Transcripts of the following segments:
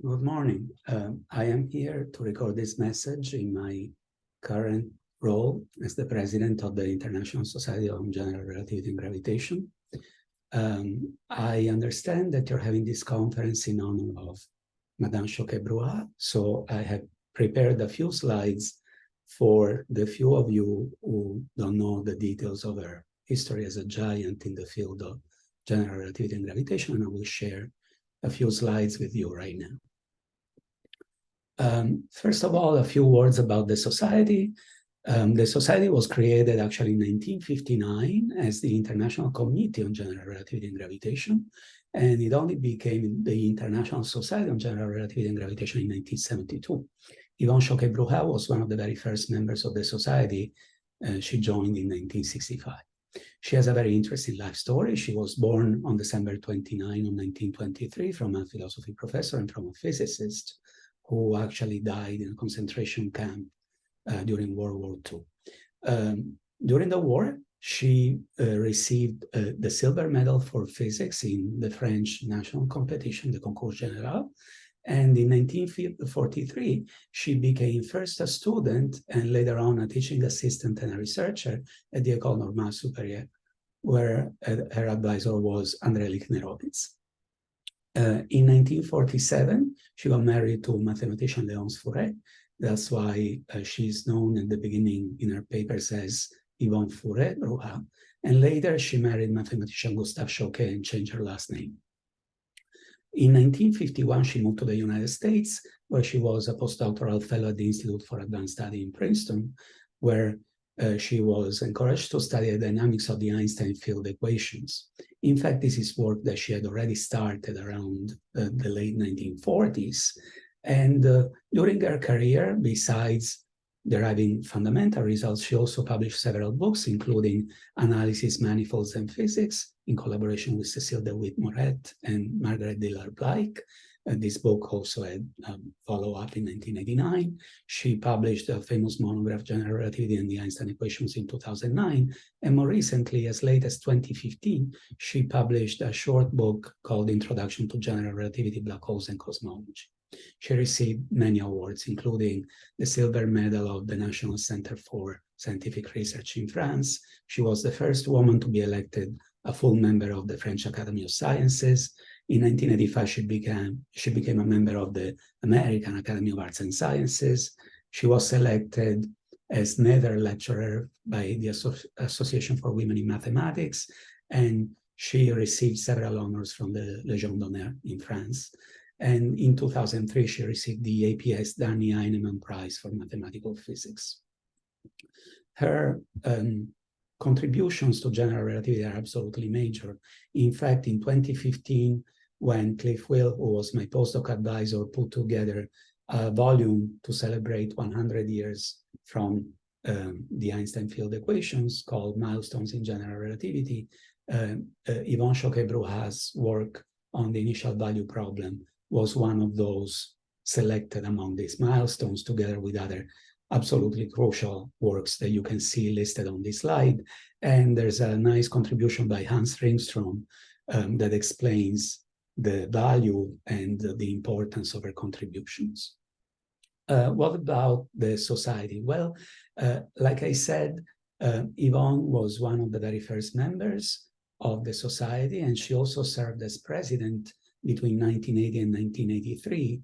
Good morning. I am here to record this message in my current role as the president of the International Society on General Relativity and Gravitation. I understand that you're having this conference in honor of Madame Choquet-Bruhat, so I have prepared a few slides for the few of you who don't know the details of her history as a giant in the field of general relativity and gravitation, and I will share a few slides with you right now. First of all, a few words about the society. The society was created actually in 1959 as the International Committee on General Relativity and Gravitation, and it only became the International Society on General Relativity and Gravitation in 1972. Yvonne Choquet-Bruhat was one of the very first members of the society. She joined in 1965. She has a very interesting life story. She was born on December 29 of 1923 from a philosophy professor and from a physicist who actually died in a concentration camp during World War II. During the war, she received the silver medal for physics in the French national competition, the Concours Général. And in 1943, she became first a student and later on a teaching assistant and a researcher at the École Normale Supérieure, where her advisor was André Lichner-Ovitz. In 1947, she got married to mathematician Léonce Furet. That's why she's known at the beginning in her papers as Yvonne Choquet-Bruhat. And later, she married mathematician Gustave Choquet and changed her last name. In 1951, she moved to the United States, where she was a postdoctoral fellow at the Institute for Advanced Study in Princeton, where she was encouraged to study the dynamics of the Einstein field equations. In fact, this is work that she had already started around the late 1940s. And during her career, besides deriving fundamental results, she also published several books, including Analysis, Manifolds, and Physics, in collaboration with Cécile de Witt-Moret and Margaret Dillard-Blake. This book also had follow-up in 1989. She published a famous monograph, General Relativity and the Einstein Equations, in 2009. And more recently, as late as 2015, she published a short book called Introduction to General Relativity, Black Holes, and Cosmology. She received many awards, including the Silver Medal of the National Center for Scientific Research in France. She was the first woman to be elected a full member of the French Academy of Sciences. In 1985, she became a member of the American Academy of Arts and Sciences. She was selected as Nether Lecturer by the Association for Women in Mathematics, and she received several honors from the Légion d'honneur in France. And in 2003, she received the APS Danny Heinemann Prize for Mathematical Physics. Her contributions to general relativity are absolutely major. In fact, in 2015, when Cliff Will, who was my postdoc advisor, put together a volume to celebrate 100 years from the Einstein field equations called Milestones in General Relativity, Yvonne Choquet-Bruhat's work on the initial value problem was one of those selected among these milestones, together with other absolutely crucial works that you can see listed on this slide. And there's a nice contribution by Hans Ringstrom that explains the value and the importance of her contributions. What about the society? Well, like I said, Yvonne was one of the very first members of the society, and she also served as president between 1980 and 1983.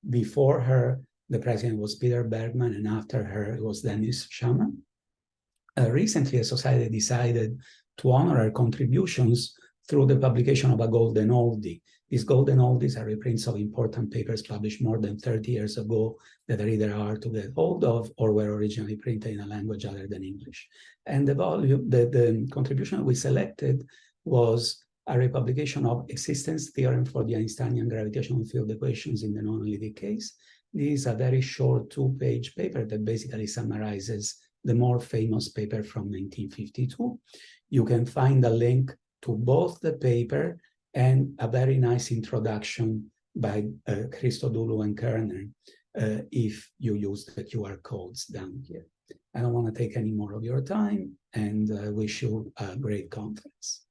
Before her, the president was Peter Bergman, and after her, it was Dennis Schaman. Recently, the society decided to honor her contributions through the publication of a golden oldie. These golden oldies are reprints of important papers published more than 30 years ago that are either hard to get hold of or were originally printed in a language other than English. And the contribution we selected was a republication of Existence Theorem for the Einsteinian Gravitational Field Equations in the non-analytic case. This is a very short 2-page paper that basically summarizes the more famous paper from 1952. You can find a link to both the paper and a very nice introduction by Christodoulou and Kerner if you use the QR codes down here. I don't want to take any more of your time, and wish you a great conference.